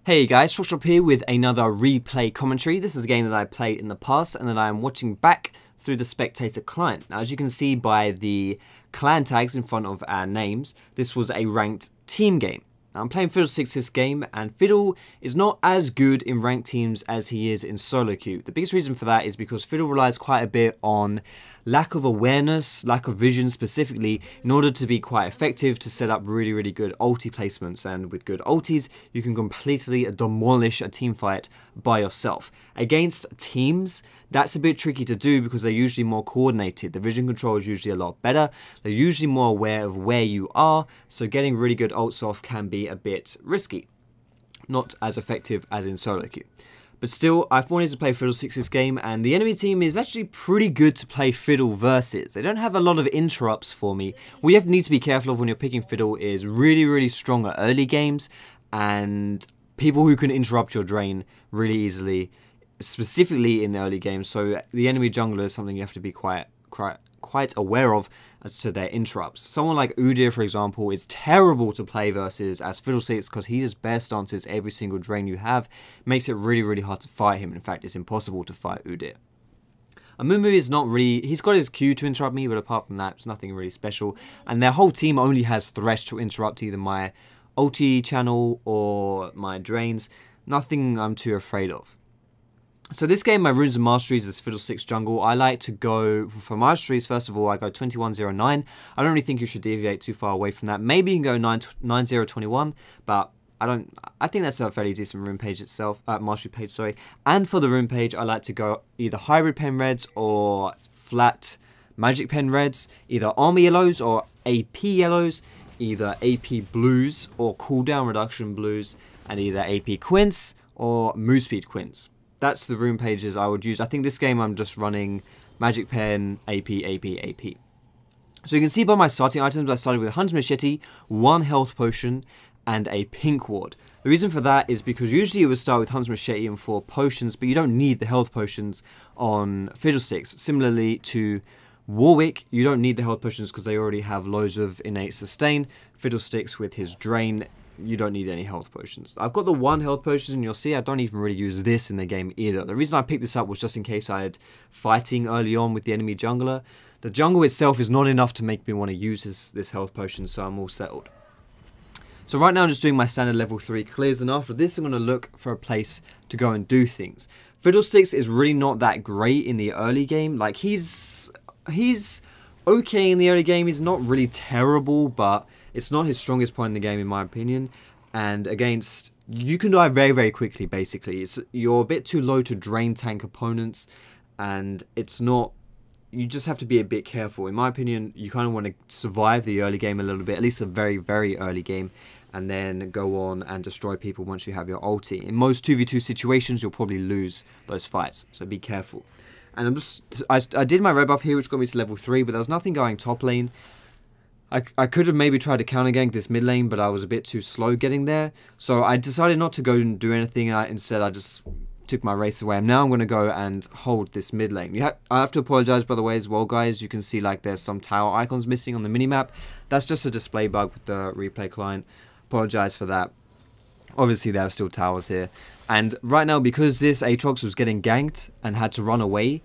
Hey guys, Foxdrop here with another replay commentary. This is a game that I played in the past and that I am watching back through the spectator client. Now, as you can see by the clan tags in front of our names, this was a ranked team game. Now, I'm playing Fiddlesticks this game, and Fiddle is not as good in ranked teams as he is in solo queue. The biggest reason for that is because Fiddle relies quite a bit on lack of awareness, lack of vision specifically, in order to be quite effective to set up really good ulti placements. And with good ultis, you can completely demolish a team fight by yourself. Against teams, that's a bit tricky to do because they're usually more coordinated. The vision control is usually a lot better. They're usually more aware of where you are, so getting really good ults off can be a bit risky. Not as effective as in solo queue. But still, I've wanted to play Fiddlesticks this game, and the enemy team is actually pretty good to play Fiddle versus. They don't have a lot of interrupts for me. What you need to be careful of when you're picking Fiddle is really strong at early games, and people who can interrupt your drain really easily, specifically in the early games. So the enemy jungler is something you have to be quite aware of as to their interrupts. Someone like Udyr, for example, is terrible to play versus as Fiddlesticks because he just bear stances every single drain you have. Makes it really hard to fight him. In fact, it's impossible to fight Udyr. Armour is not really, he's got his Q to interrupt me, but apart from that, it's nothing really special. And their whole team only has Thresh to interrupt either my ulti channel or my drains. Nothing I'm too afraid of. So this game, my runes and masteries is Fiddlesticks jungle. I like to go for masteries. First of all, I go 2109. I don't really think you should deviate too far away from that. Maybe you can go 9021, but I think that's a fairly decent rune page itself, mastery page, sorry. And for the rune page, I like to go either hybrid pen reds or flat magic pen reds, either armor yellows or AP yellows, either AP blues or cooldown reduction blues, and either AP Quints or move speed Quints. That's the rune pages I would use. I think this game I'm just running Magic Pen, AP. So you can see by my starting items, I started with a Hunter's Machete, 1 health potion, and a pink ward. The reason for that is because usually you would start with Hunter's Machete and 4 potions, but you don't need the health potions on Fiddlesticks. Similarly to Warwick, you don't need the health potions because they already have loads of innate sustain. Fiddlesticks with his drain, you don't need any health potions. I've got the 1 health potion, and you'll see I don't even really use this in the game either. The reason I picked this up was just in case I had fighting early on with the enemy jungler. The jungle itself is not enough to make me want to use this health potion, so I'm all settled. So right now I'm just doing my standard level 3 clears, and after this I'm going to look for a place to go and do things. Fiddlesticks is really not that great in the early game. Like, he's okay in the early game. He's not really terrible, but it's not his strongest point in the game, in my opinion. And against, you can die very quickly, basically. You're a bit too low to drain tank opponents, and it's not, you just have to be a bit careful. In my opinion, you kind of want to survive the early game a little bit, at least the very early game, and then go on and destroy people once you have your ulti. In most 2v2 situations, you'll probably lose those fights, so be careful. And I did my red buff here, which got me to level 3, but there was nothing going top lane. I could have maybe tried to counter gank this mid lane, but I was a bit too slow getting there. So I decided not to go and do anything. Instead, I just took my race away. And now I'm going to go and hold this mid lane. I have to apologize, by the way, as well, guys. You can see like there's some tower icons missing on the minimap. That's just a display bug with the replay client. Apologize for that. Obviously, there are still towers here. And right now, because this Aatrox was getting ganked and had to run away,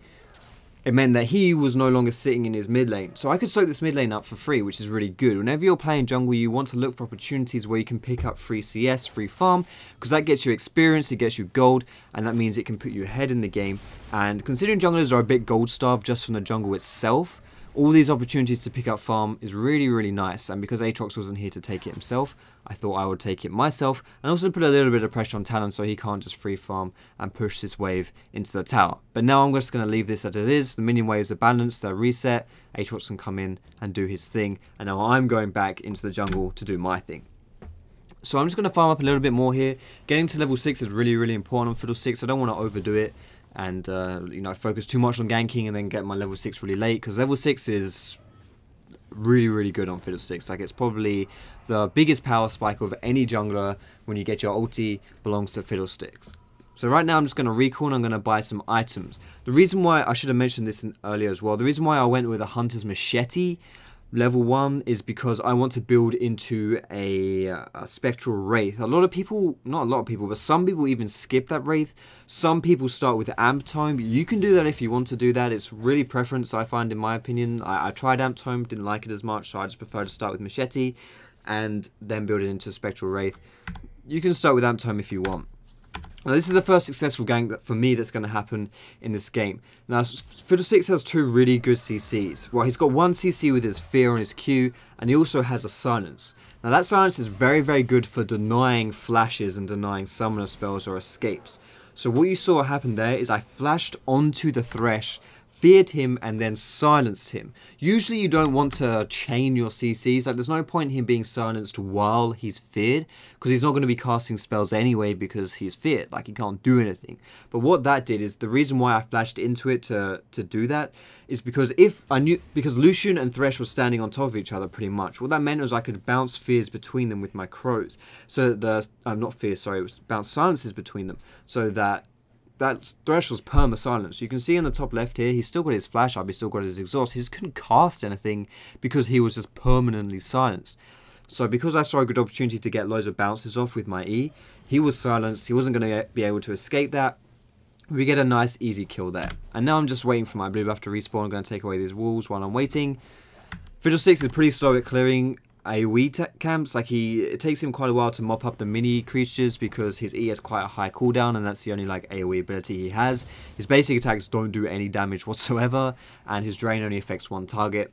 it meant that he was no longer sitting in his mid lane. So I could soak this mid lane up for free, which is really good. Whenever you're playing jungle, you want to look for opportunities where you can pick up free CS, free farm, because that gets you experience, it gets you gold, and that means it can put you ahead in the game. And considering junglers are a bit gold starved just from the jungle itself, all these opportunities to pick up farm is really nice. And because Aatrox wasn't here to take it himself, I thought I would take it myself, and also put a little bit of pressure on Talon so he can't just free farm and push this wave into the tower. But now I'm just going to leave this as it is. The minion waves are balanced, they're reset, Aatrox can come in and do his thing, and now I'm going back into the jungle to do my thing. So I'm just going to farm up a little bit more here. Getting to level 6 is really important on Fiddlesticks. I don't want to overdo it and you know, focus too much on ganking and then get my level 6 really late, because level 6 is really good on Fiddlesticks. Like, it's probably the biggest power spike of any jungler when you get your ulti belongs to Fiddlesticks. So right now I'm just going to recall and I'm going to buy some items. The reason why, I should have mentioned this earlier as well, the reason why I went with a Hunter's Machete Level 1 is because I want to build into a Spectral Wraith. A lot of people, not a lot of people, but some people even skip that Wraith. Some people start with Amp Tome. You can do that if you want to do that. It's really preference, I find, in my opinion. I tried Amp Tome, didn't like it as much, so I just prefer to start with Machete and then build it into Spectral Wraith. You can start with Amp Tome if you want. Now, this is the first successful gank that, for me, that's going to happen in this game. Now, Fiddlesticks has 2 really good CCs. Well, he's got 1 CC with his Fear on his Q, and he also has a Silence. Now, that Silence is very, very good for denying flashes and denying summoner spells or escapes. So what you saw happen there is I flashed onto the Thresh, feared him, and then silenced him. Usually you don't want to chain your CCs, like there's no point in him being silenced while he's feared, because he's not going to be casting spells anyway because he's feared, like he can't do anything. But what that did is, the reason why I flashed into it to do that, is because because Lucian and Thresh were standing on top of each other pretty much, what that meant was I could bounce fears between them with my crows. So not fears, sorry, it was bounce silences between them, so that Thresh was perma-silenced. You can see in the top left here, he's still got his flash up, he's still got his exhaust. He just couldn't cast anything because he was just permanently silenced. So because I saw a good opportunity to get loads of bounces off with my E, he was silenced, he wasn't going to be able to escape that. We get a nice easy kill there. And now I'm just waiting for my blue buff to respawn. I'm going to take away these walls while I'm waiting. Fiddlesticks is pretty slow at clearing AoE camps. Like it takes him quite a while to mop up the mini creatures because his E has quite a high cooldown, and that's the only like AoE ability he has. His basic attacks don't do any damage whatsoever, and his drain only affects 1 target.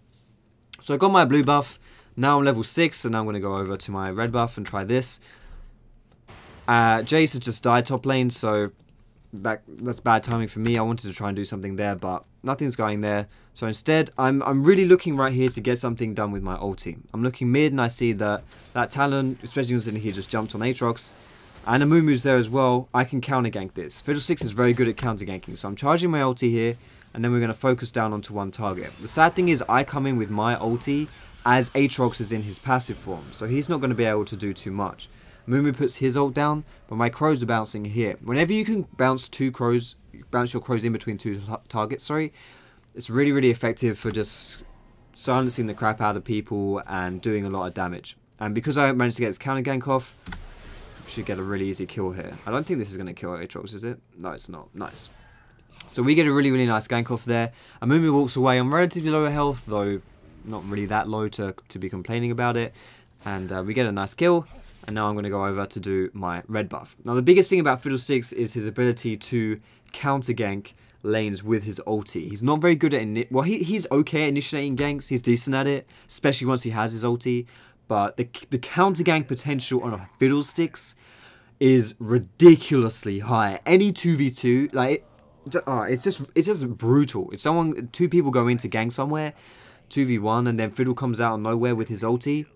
So I got my blue buff. Now I'm level 6, and now I'm going to go over to my red buff and try this. Jace has just died top lane, so that's bad timing for me. I wanted to try and do something there, but nothing's going there. So instead, I'm really looking right here to get something done with my ulti. I'm looking mid, and I see that Talon, especially considering he just jumped on Aatrox, and Amumu's there as well. I can counter-gank this. Fiddlesticks is very good at counter-ganking, so I'm charging my ulti here, and then we're going to focus down onto 1 target. The sad thing is, I come in with my ulti as Aatrox is in his passive form, so he's not going to be able to do too much. Mumu puts his ult down, but my crows are bouncing here. Whenever you can bounce your crows in between 2 targets, sorry, it's really, really effective for just silencing the crap out of people and doing a lot of damage. And because I managed to get this counter gank off, I should get a really easy kill here. I don't think this is going to kill Aatrox, is it? No, it's not. Nice. So we get a really, really nice gank off there. And Mumu walks away on relatively low health, though not really that low to be complaining about it. And we get a nice kill. And now I'm going to go over to do my red buff. Now the biggest thing about Fiddlesticks is his ability to counter gank lanes with his ulti. He's not very good at well, he's okay at initiating ganks. He's decent at it, especially once he has his ulti. But the counter gank potential on a Fiddlesticks is ridiculously high. Any 2v2, like it's just brutal. If 2 people go in to gank somewhere, 2v1, and then Fiddle comes out of nowhere with his ulti,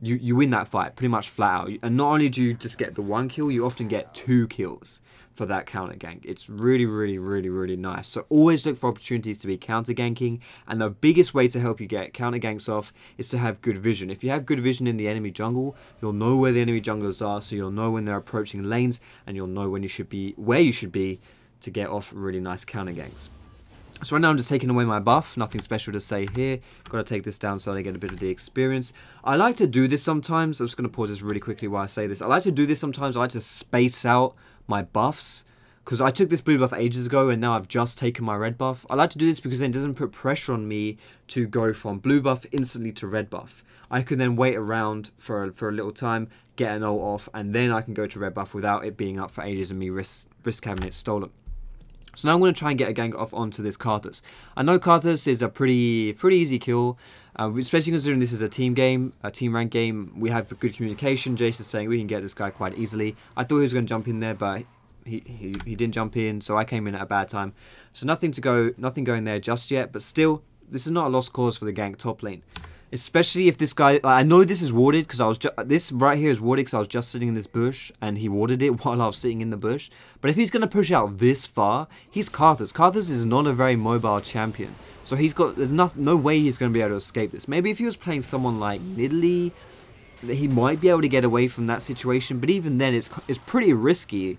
you win that fight pretty much flat out. And not only do you just get the 1 kill, you often get 2 kills for that counter gank. It's really, really, really, really nice. So always look for opportunities to be counter ganking. And the biggest way to help you get counter ganks off is to have good vision. If you have good vision in the enemy jungle, you'll know where the enemy junglers are, so you'll know when they're approaching lanes, and you'll know when you should be, where you should be, to get off really nice counter ganks. So right now I'm just taking away my buff, nothing special to say here. Got to take this down so I get a bit of the experience. I like to do this sometimes. I'm just going to pause this really quickly while I say this. I like to do this sometimes. I like to space out my buffs, because I took this blue buff ages ago and now I've just taken my red buff. I like to do this because then it doesn't put pressure on me to go from blue buff instantly to red buff. I can then wait around for a little time, get an ult off, and then I can go to red buff without it being up for ages and me risk having it stolen. So now I'm going to try and get a gank off onto this Karthus. I know Karthus is a pretty easy kill, especially considering this is a team game, a team rank game. We have good communication. Jace is saying we can get this guy quite easily. I thought he was going to jump in there, but he didn't jump in, so I came in at a bad time. So nothing going there just yet, but still, this is not a lost cause for the gank top lane. Especially if this guy, I know this is warded because this right here is warded because I was just sitting in this bush and he warded it while I was sitting in the bush. But if he's going to push out this far, he's Karthus. Karthus is not a very mobile champion. So there's no way he's going to be able to escape this. Maybe if he was playing someone like Nidalee, he might be able to get away from that situation. But even then, it's pretty risky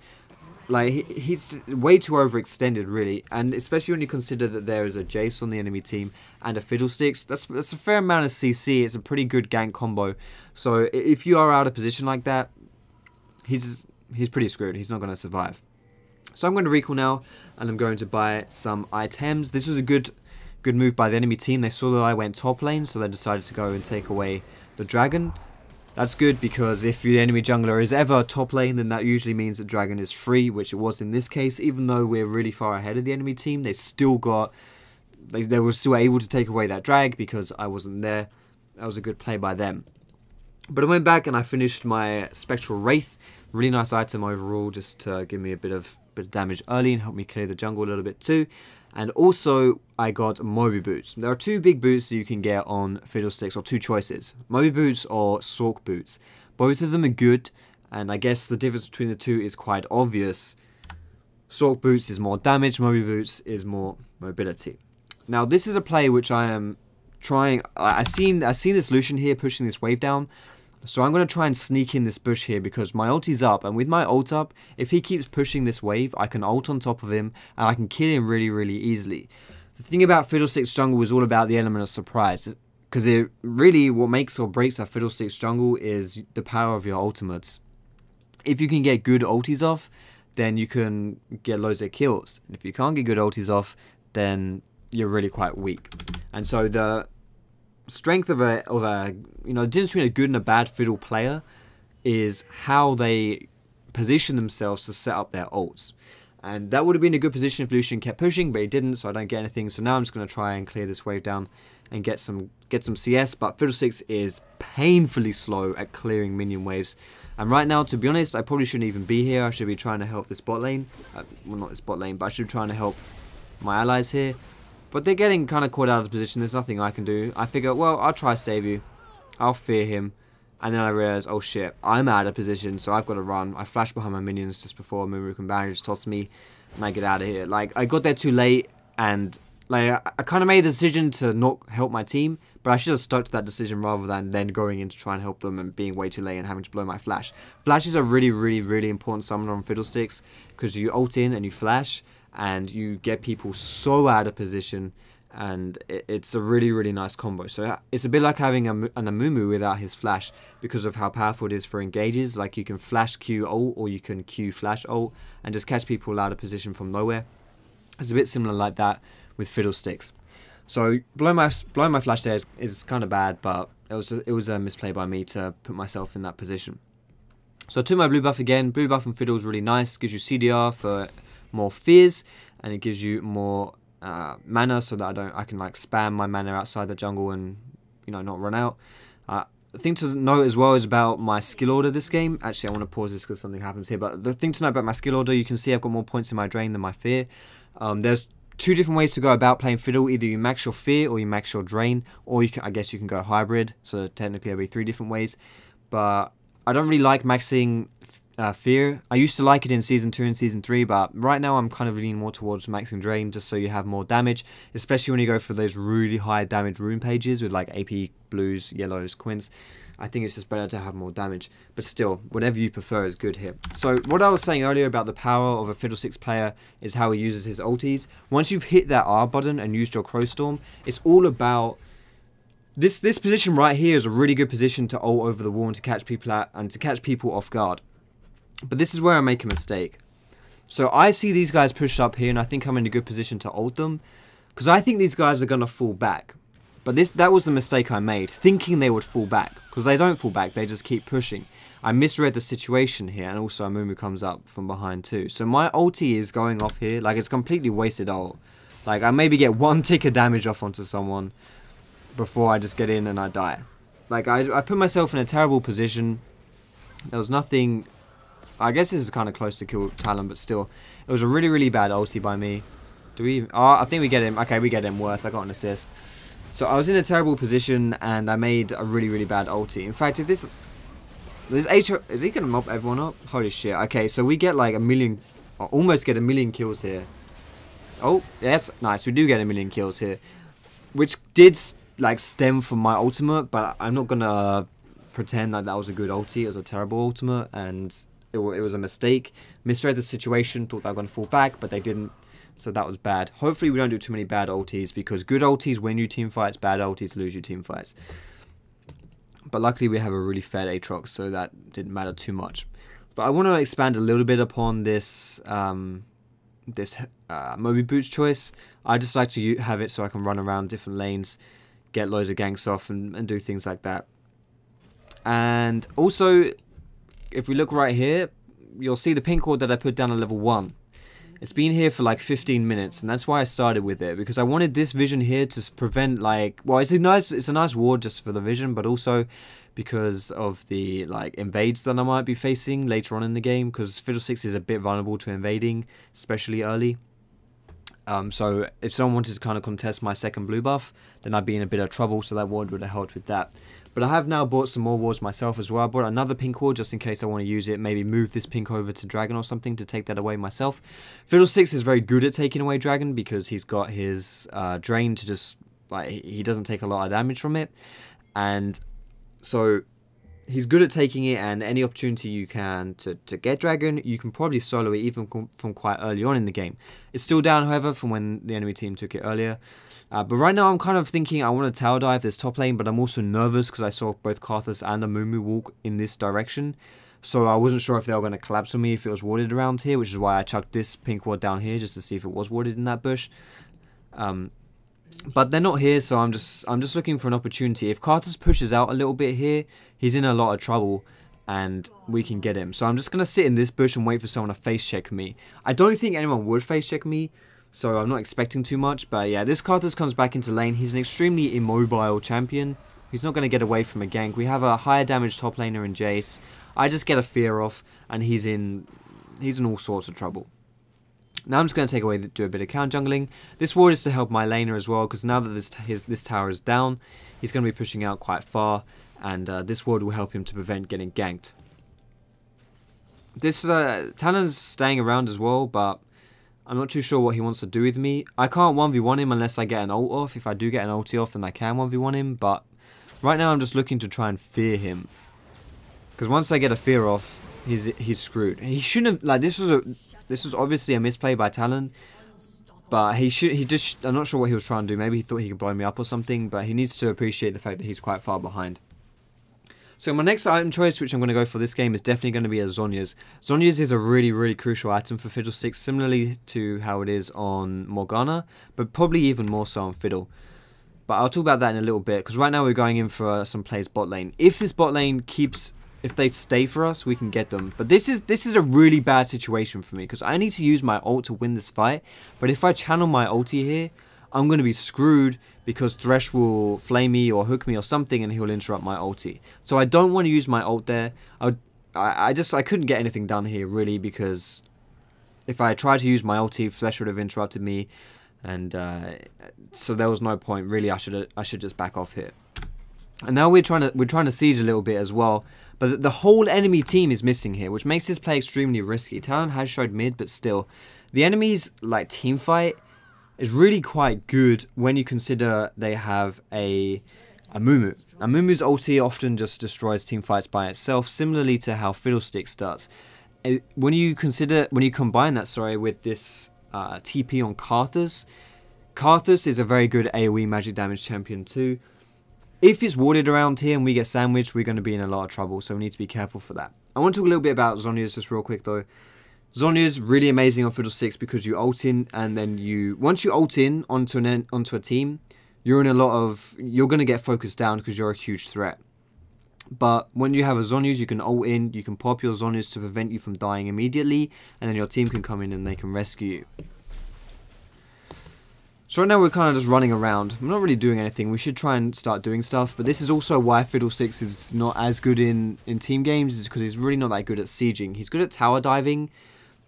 Like, he's way too overextended, really. And especially when you consider that there is a Jace on the enemy team and a Fiddlesticks. That's a fair amount of CC. It's a pretty good gank combo. So if you are out of position like that, he's pretty screwed. He's not going to survive. So I'm going to recall now, and I'm going to buy some items. This was a good move by the enemy team. They saw that I went top lane, so they decided to go and take away the dragon. That's good, because if the enemy jungler is ever top lane, then that usually means the dragon is free, which it was in this case. Even though we're really far ahead of the enemy team, they still got, they were still able to take away that drag because I wasn't there. That was a good play by them. But I went back and I finished my Spectral Wraith. Really nice item overall, just to give me a bit of damage early and help me clear the jungle a little bit too. And also, I got Moby Boots. There are two big boots that you can get on Fiddlesticks, or two choices. Moby Boots or Sork Boots. Both of them are good, and I guess the difference between the two is quite obvious. Sork Boots is more damage, Moby Boots is more mobility. Now, this is a play which I am trying. I've seen this Lucian here pushing this wave down. So I'm going to try and sneak in this bush here, because my ulti's up, and with my ult up, if he keeps pushing this wave, I can ult on top of him, and I can kill him really, really easily. The thing about Fiddlesticks jungle is all about the element of surprise, because it really, what makes or breaks a Fiddlesticks jungle is the power of your ultimates. If you can get good ultis off, then you can get loads of kills. And if you can't get good ultis off, then you're really quite weak. And so the strength of a you know, the difference between a good and a bad fiddle player is how they position themselves to set up their ults. And that would have been a good position if Lucian kept pushing, but he didn't, so I don't get anything. So now I'm just going to try and clear this wave down and get some CS. But Fiddlesticks is painfully slow at clearing minion waves. And right now, to be honest, I probably shouldn't even be here. I should be trying to help this bot lane. Well, not this bot lane, but I should be trying to help my allies here. But they're getting kind of caught out of position. There's nothing I can do. I figure, well, I'll try to save you. I'll fear him. And then I realize, oh shit, I'm out of position, so I've got to run. I flash behind my minions just before Mumu can bandage toss me, and I get out of here. Like, I got there too late, and like I kind of made the decision to not help my team, but I should have stuck to that decision rather than then going in to try and help them and being way too late and having to blow my flash. Flashes are really, really, really important summoner on Fiddlesticks, because you ult in and you flash, and you get people so out of position, and it's a really, really nice combo. So it's a bit like having an Amumu without his flash, because of how powerful it is for engages. Like, you can flash Q ult, or you can Q flash ult, and just catch people out of position from nowhere. It's a bit similar like that with Fiddlesticks. So blowing my flash there is kind of bad, but it was a misplay by me to put myself in that position. So I took my blue buff again. Blue buff from Fiddle is really nice. Gives you CDR for more fears, and it gives you more mana, so that I can like spam my mana outside the jungle and, you know, not run out. The thing to note as well is about my skill order this game. Actually, I want to pause this because something happens here. But the thing to note about my skill order, you can see I've got more points in my drain than my fear. There's two different ways to go about playing Fiddle. Either you max your fear or you max your drain, or you can, I guess you can go hybrid. So technically there'll be three different ways. But I don't really like maxing fear. I used to like it in Season 2 and Season 3, but right now I'm kind of leaning more towards maxing drain, just so you have more damage, especially when you go for those really high damage rune pages with like AP blues, yellows, Quints. I think it's just better to have more damage, but still, whatever you prefer is good here. So what I was saying earlier about the power of a Fiddlesticks player is how he uses his ultis. Once you've hit that R button and used your Crow Storm, it's all about this position right here is a really good position to ult over the wall and to catch people out and to catch people off guard. But this is where I make a mistake. So I see these guys push up here, and I think I'm in a good position to ult them, because I think these guys are going to fall back. But that was the mistake I made, thinking they would fall back, because they don't fall back, they just keep pushing. I misread the situation here, and also Amumu comes up from behind too. So my ulti is going off here, like it's completely wasted ult. Like, I maybe get one tick of damage off onto someone before I just get in and I die. Like, I put myself in a terrible position. There was nothing. I guess this is kind of close to kill Talon, but still. It was a really, really bad ulti by me. Do we even... Oh, I think we get him. Okay, we get him. Worth. I got an assist. So I was in a terrible position, and I made a really, really bad ulti. In fact, if this H... Is he going to mop everyone up? Holy shit. Okay, so we get like a million... Or almost get a million kills here. Oh, yes. Nice. We do get a million kills here. Which did, like, stem from my ultimate, but I'm not going to pretend like that was a good ulti. It was a terrible ultimate, and it was a mistake. Misread the situation, thought they were going to fall back, but they didn't. So that was bad. Hopefully we don't do too many bad ultis, because good ultis win you team fights, bad ultis lose you team fights. But luckily we have a really fat Aatrox, so that didn't matter too much. But I want to expand a little bit upon this Moby Boots choice. I just like to have it so I can run around different lanes, get loads of ganks off, and do things like that. And also, if we look right here, you'll see the pink ward that I put down at level 1. It's been here for like 15 minutes, and that's why I started with it, because I wanted this vision here to prevent, like, well, it's a nice ward just for the vision, but also because of the like invades that I might be facing later on in the game, because Fiddlesticks is a bit vulnerable to invading, especially early. So if someone wanted to kind of contest my second blue buff, then I'd be in a bit of trouble, so that ward would have helped with that. But I have now bought some more wards myself as well. I bought another pink ward just in case I want to use it. Maybe move this pink over to dragon or something to take that away myself. Fiddlesticks is very good at taking away dragon because he's got his drain to just, like, he doesn't take a lot of damage from it. And so he's good at taking it, and any opportunity you can to get dragon, you can probably solo it even from quite early on in the game. It's still down, however, from when the enemy team took it earlier. But right now I'm kind of thinking I want to tower dive this top lane, but I'm also nervous because I saw both Karthus and Amumu walk in this direction. So I wasn't sure if they were going to collapse on me if it was warded around here, which is why I chucked this pink ward down here just to see if it was warded in that bush. But they're not here, so I'm just looking for an opportunity. If Karthus pushes out a little bit here, he's in a lot of trouble, and we can get him. So I'm just going to sit in this bush and wait for someone to face check me. I don't think anyone would face check me, so I'm not expecting too much. But yeah, this Karthus comes back into lane. He's an extremely immobile champion. He's not going to get away from a gank. We have a higher damage top laner in Jace. I just get a fear off, and he's in all sorts of trouble. Now I'm just going to do a bit of counter jungling. This ward is to help my laner as well, because now that this tower is down, he's going to be pushing out quite far, and this ward will help him to prevent getting ganked. This Talon's staying around as well, but I'm not too sure what he wants to do with me. I can't 1v1 him unless I get an ult off. If I do get an ulti off, then I can 1v1 him, but right now I'm just looking to try and fear him. Because once I get a fear off, he's screwed. He shouldn't have, like, this was obviously a misplay by Talon, but I'm not sure what he was trying to do. Maybe he thought he could blow me up or something, but he needs to appreciate the fact that he's quite far behind. So my next item choice, which I'm going to go for this game, is definitely going to be a Zhonya's. Zhonya's is a really, really crucial item for Fiddlesticks, similarly to how it is on Morgana, but probably even more so on Fiddle. But I'll talk about that in a little bit, because right now we're going in for some plays bot lane. If this bot lane if they stay for us, we can get them. But this is a really bad situation for me, because I need to use my ult to win this fight. But if I channel my ulti here, I'm going to be screwed, because Thresh will flame me or hook me or something, and he'll interrupt my ulti. So I don't want to use my ult there. I couldn't get anything done here, really, because if I tried to use my ulti, Thresh would have interrupted me, and so there was no point. Really, I should just back off here. And now we're trying to siege a little bit as well. But the whole enemy team is missing here, which makes this play extremely risky. Talon has showed mid, but still, the enemy's like team fight is really quite good when you consider they have a Amumu. Amumu's ulti often just destroys team fights by itself, similarly to how Fiddlesticks does. When you combine that, with this TP on Karthus, Karthus is a very good AoE magic damage champion too. If it's warded around here and we get sandwiched, we're going to be in a lot of trouble, so we need to be careful for that. I want to talk a little bit about Zhonya's just real quick though. Zhonya's really amazing on Fiddlesticks because you ult in, and then once you ult in onto a team, you're going to get focused down because you're a huge threat. But when you have a Zhonya's, you can ult in, you can pop your Zhonya's to prevent you from dying immediately, and then your team can come in and they can rescue you. So right now we're kind of just running around. We're not really doing anything. We should try and start doing stuff. But this is also why Fiddlesticks is not as good in team games, is because he's really not that good at sieging. He's good at tower diving,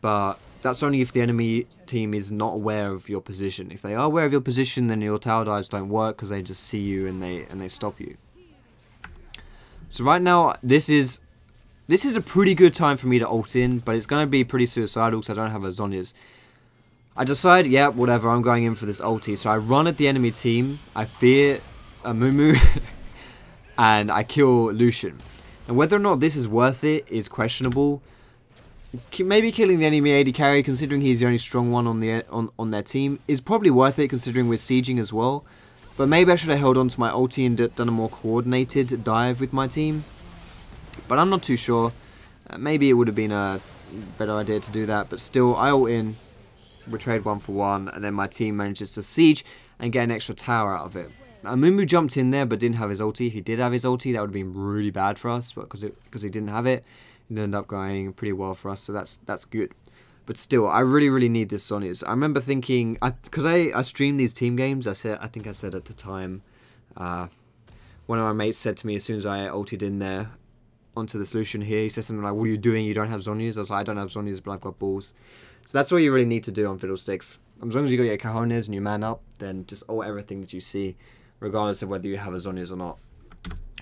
but that's only if the enemy team is not aware of your position. If they are aware of your position, then your tower dives don't work because they just see you and they stop you. So right now, this is a pretty good time for me to ult in, but it's going to be pretty suicidal because I don't have a Zhonya's. I decide, yeah, whatever, I'm going in for this ulti. So I run at the enemy team, I fear Amumu, and I kill Lucian. And whether or not this is worth it is questionable. maybe killing the enemy AD carry, considering he's the only strong one on their team, is probably worth it, considering we're sieging as well. But maybe I should have held on to my ulti and done a more coordinated dive with my team. But I'm not too sure. Maybe it would have been a better idea to do that. But still, I ult in, we trade 1 for 1, and then my team manages to siege and get an extra tower out of it. Mumu jumped in there but didn't have his ulti. If he did have his ulti, that would have been really bad for us, but because he didn't have it, it ended up going pretty well for us, so that's good. But still, I really need this Zhonya's. I remember thinking, because I streamed these team games, I think I said at the time, one of my mates said to me as soon as I ulted in there onto the solution here, he said something like, what are you doing, you don't have Zhonya's? I was like, I don't have Zhonya's, but I've got balls. So that's all you really need to do on Fiddlesticks. As long as you got your cojones and you man up, then just ult everything that you see, regardless of whether you have a Zhonya's or not.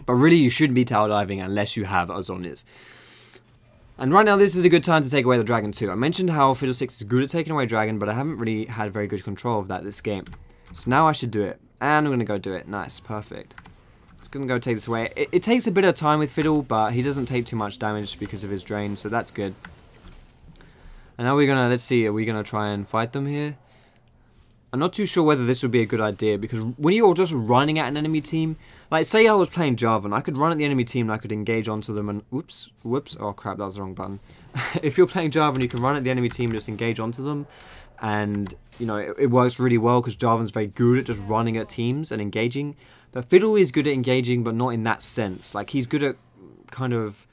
But really, you shouldn't be tower diving unless you have a Zhonya's. And right now, this is a good time to take away the dragon too. I mentioned how Fiddlesticks is good at taking away dragon, but I haven't really had very good control of that this game. So now I should do it. And I'm going to go do it. Nice, perfect. Just going to go take this away. It takes a bit of time with Fiddle, but he doesn't take too much damage because of his drain, so that's good. And now we're going to, let's see, are we going to try and fight them here? I'm not too sure whether this would be a good idea, because when you're just running at an enemy team, like say I was playing Jarvan, I could run at the enemy team and I could engage onto them and, whoops, oh crap, that was the wrong button. If you're playing Jarvan, you can run at the enemy team and just engage onto them, and, you know, it works really well because Jarvan's very good at just running at teams and engaging, but Fiddle is good at engaging, but not in that sense. Like, he's good at kind of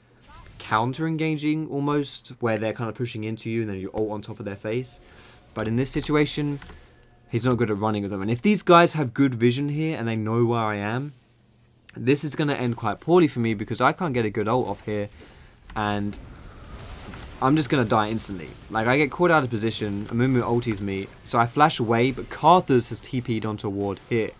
counter-engaging almost, where they're kind of pushing into you and then you ult on top of their face, but in this situation, he's not good at running with them. And if these guys have good vision here and they know where I am, this is going to end quite poorly for me because I can't get a good ult off here. And I'm just going to die instantly. Like, I get caught out of position, Amumu ultis me, so I flash away, but Karthus has TP'd onto a ward here.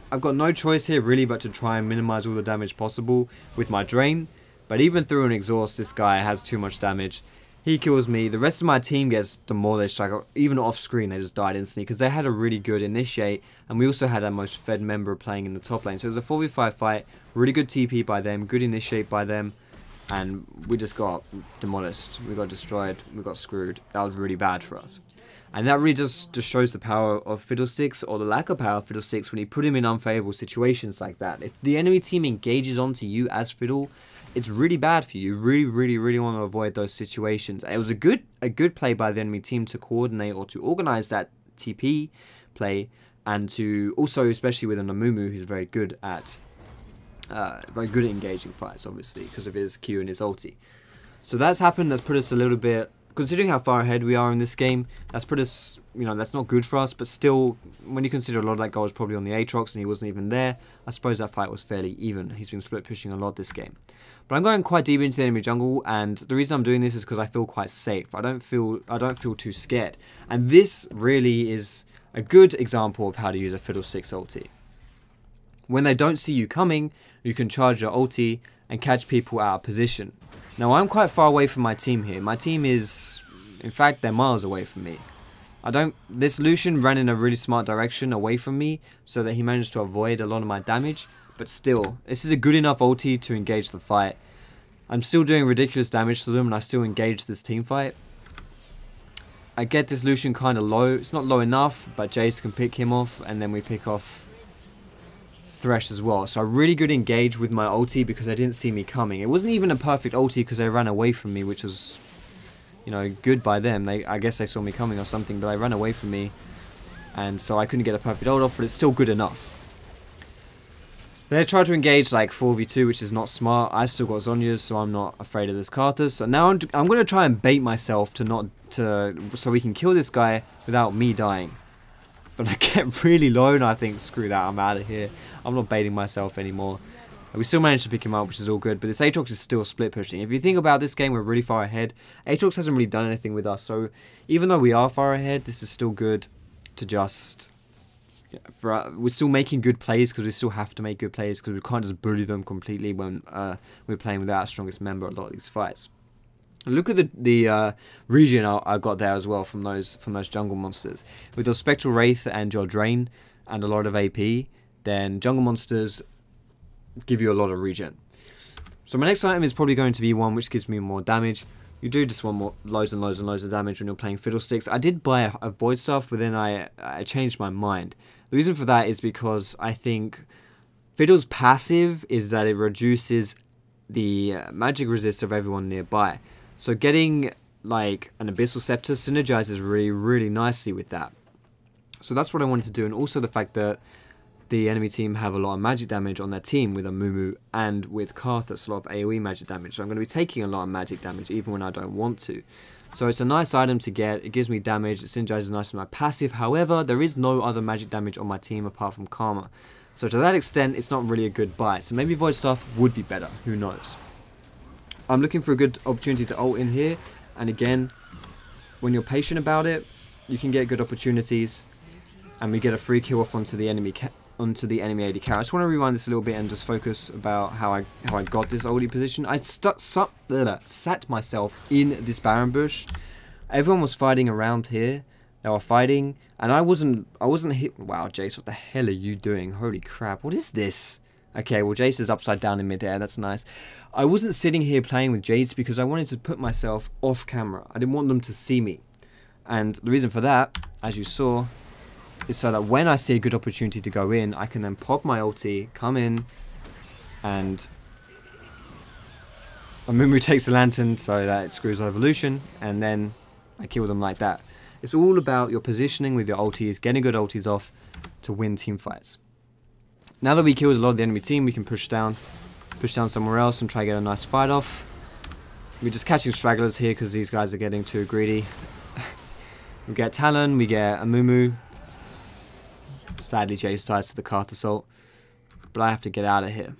I've got no choice here really but to try and minimize all the damage possible with my drain. But even through an exhaust, this guy has too much damage. He kills me. The rest of my team gets demolished. Like, even off screen, they just died instantly because they had a really good initiate, and we also had our most fed member playing in the top lane. So it was a 4v5 fight. Really good TP by them, good initiate by them, and we just got demolished. We got destroyed. We got screwed. That was really bad for us. And that really just shows the power of Fiddlesticks, or the lack of power of Fiddlesticks, when you put him in unfavorable situations like that. If the enemy team engages onto you as Fiddle, it's really bad for you. You really want to avoid those situations. It was a good play by the enemy team to coordinate or to organize that TP play, and to also, especially with an Amumu, who's very good at engaging fights, obviously because of his Q and his ulti. So that's happened. That's put us a little bit, considering how far ahead we are in this game, that's put us, you know, that's not good for us, but still, when you consider a lot of that goal was probably on the Aatrox and he wasn't even there, I suppose that fight was fairly even. He's been split pushing a lot this game. But I'm going quite deep into the enemy jungle, and the reason I'm doing this is because I feel quite safe. I don't feel too scared. And this really is a good example of how to use a Fiddlesticks ulti. When they don't see you coming, you can charge your ulti and catch people out of position. Now, I'm quite far away from my team here. My team is, in fact, they're miles away from me. This Lucian ran in a really smart direction away from me so that he managed to avoid a lot of my damage. But still, this is a good enough ulti to engage the fight. I'm still doing ridiculous damage to them and I still engage this team fight. I get this Lucian kind of low. It's not low enough, but Jace can pick him off, and then we pick off Thresh as well. So I really good engage with my ulti because they didn't see me coming. It wasn't even a perfect ulti because they ran away from me, which was, you know, good by them. I guess they saw me coming or something, but they ran away from me, and so I couldn't get a perfect ult off, but it's still good enough. They tried to engage like 4v2, which is not smart. I've still got Zhonya's, so I'm not afraid of this Karthus. So now I'm going to try and bait myself so we can kill this guy without me dying. But I get really low and I think, screw that, I'm out of here. I'm not baiting myself anymore. We still managed to pick him up, which is all good, but this Aatrox is still split pushing. If you think about this game, we're really far ahead. Aatrox hasn't really done anything with us, so even though we are far ahead, this is still good to just... we're still making good plays because we still have to make good plays because we can't just bully them completely when we're playing without our strongest member a lot of these fights. Look at the regen I got there as well from those jungle monsters. With your Spectral Wraith and your Drain and a lot of AP, then jungle monsters give you a lot of regen. So my next item is probably going to be one which gives me more damage. You do just want more loads and loads and loads of damage when you're playing Fiddlesticks. I did buy a Void Staff, but then I changed my mind. The reason for that is because I think Fiddle's passive is that it reduces the magic resist of everyone nearby. So getting like an Abyssal Scepter synergizes really nicely with that. So that's what I wanted to do, and also the fact that the enemy team have a lot of magic damage on their team with a Mumu and with Karthus, a lot of AoE magic damage. So I'm going to be taking a lot of magic damage even when I don't want to. So it's a nice item to get. It gives me damage. It synergizes nicely with my passive. However, there is no other magic damage on my team apart from Karma. So to that extent, it's not really a good buy. So maybe Void Staff would be better. Who knows? I'm looking for a good opportunity to ult in here. And again, when you're patient about it, you can get good opportunities. And we get a free kill off onto the enemy AD carry. I just want to rewind this a little bit and just focus about how I got this oldie position. I sat myself in this Baron bush. Everyone was fighting around here. They were fighting, and I wasn't hit. Wow, Jace, what the hell are you doing? Holy crap, what is this? Okay, well, Jace is upside down in midair. That's nice. I wasn't sitting here playing with Jace because I wanted to put myself off camera. I didn't want them to see me, and the reason for that, as you saw, is so that when I see a good opportunity to go in, I can then pop my ulti, come in, and Armour takes the lantern so that it screws Evolution, and then I kill them like that. It's all about your positioning with your ultis, getting good ultis off to win team fights. Now that we killed a lot of the enemy team, we can push down somewhere else and try to get a nice fight off. We're just catching stragglers here because these guys are getting too greedy. We get Talon, we get a Mumu. Sadly, Jace dies to the Karth Assault, but I have to get out of here.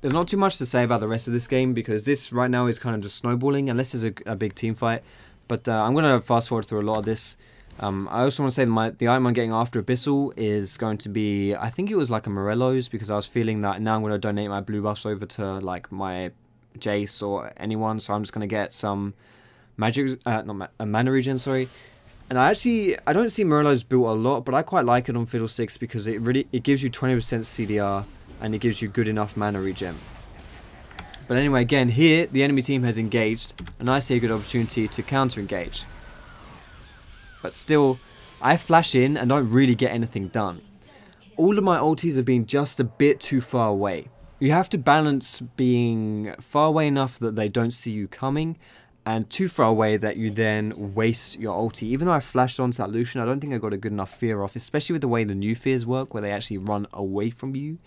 There's not too much to say about the rest of this game because this right now is kind of just snowballing unless there's a big team fight. But I'm going to fast forward through a lot of this. I also want to say the item I'm getting after Abyssal is going to be, I think it was like a Morello's, because I was feeling that now I'm going to donate my blue buffs over to like my Jace or anyone. So I'm just going to get some magic, a mana regen, sorry. And I don't see Morello's built a lot, but I quite like it on Fiddlesticks because it gives you 20% CDR and it gives you good enough mana regen. But anyway, again, here the enemy team has engaged, and I see a good opportunity to counter-engage. But still, I flash in and don't really get anything done. All of my ultis have been just a bit too far away. You have to balance being far away enough that they don't see you coming, and too far away that you then waste your ulti. Even though I flashed onto that Lucian, I don't think I got a good enough fear off, especially with the way the new fears work, where they actually run away from you.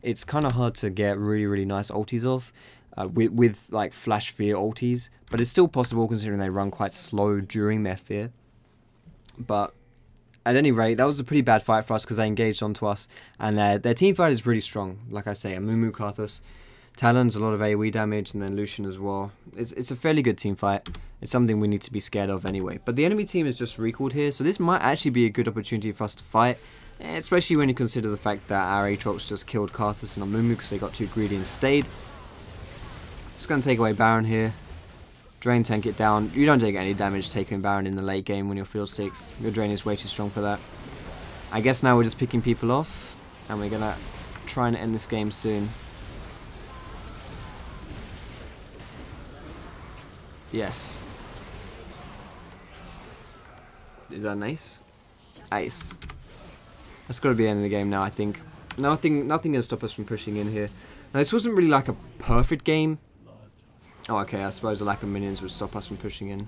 It's kind of hard to get really nice ultis off with like flash fear ultis, but it's still possible considering they run quite slow during their fear. But at any rate, that was a pretty bad fight for us because they engaged onto us, and their team fight is really strong. Like I say, a Mumu, Karthus, Talon's a lot of AoE damage, and then Lucian as well. It's a fairly good team fight. It's something we need to be scared of anyway. But the enemy team is just recalled here, so this might actually be a good opportunity for us to fight, especially when you consider the fact that our Aatrox just killed Karthus and Mumu because they got too greedy and stayed. Just going to take away Baron here. Drain tank it down. You don't take any damage taking Baron in the late game when you're field 6. Your drain is way too strong for that. I guess now we're just picking people off, and we're going to try and end this game soon. Yes. Is that an ace? Ace. That's got to be the end of the game now, I think. Nothing going to stop us from pushing in here. Now, this wasn't really like a perfect game. Oh, okay, I suppose the lack of minions would stop us from pushing in.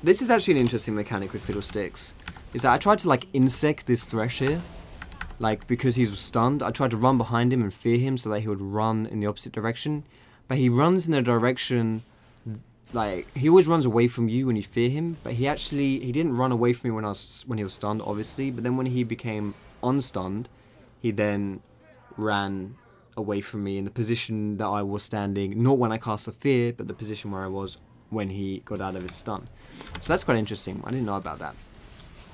This is actually an interesting mechanic with Fiddlesticks. Is that I tried to, like, insect this Thresh here. Like, because he's stunned, I tried to run behind him and fear him so that he would run in the opposite direction. But he runs in the direction, like, he always runs away from you when you fear him. But he didn't run away from me when he was stunned, obviously. But then when he became unstunned, he then ran away from me in the position that I was standing, not when I cast a fear, but the position where I was when he got out of his stun. So that's quite interesting. I didn't know about that.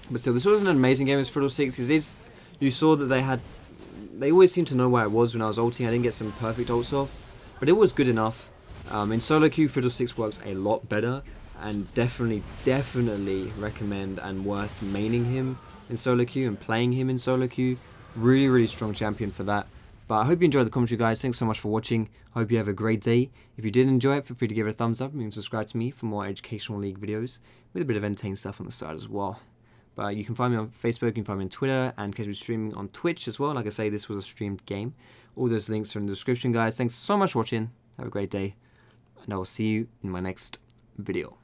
But still, this wasn't an amazing game as Fiddlesticks. You saw that they always seemed to know where I was when I was ulting. I didn't get some perfect ults off, but it was good enough. In solo queue, Fiddlesticks works a lot better, and definitely recommend and worth maining him in solo queue and playing him in solo queue. Really strong champion for that. But I hope you enjoyed the commentary, guys. Thanks so much for watching. I hope you have a great day. If you did enjoy it, feel free to give it a thumbs up and you can subscribe to me for more educational League videos with a bit of entertaining stuff on the side as well. But you can find me on Facebook, you can find me on Twitter, and occasionally streaming on Twitch as well. Like I say, this was a streamed game. All those links are in the description, guys. Thanks so much for watching. Have a great day, and I will see you in my next video.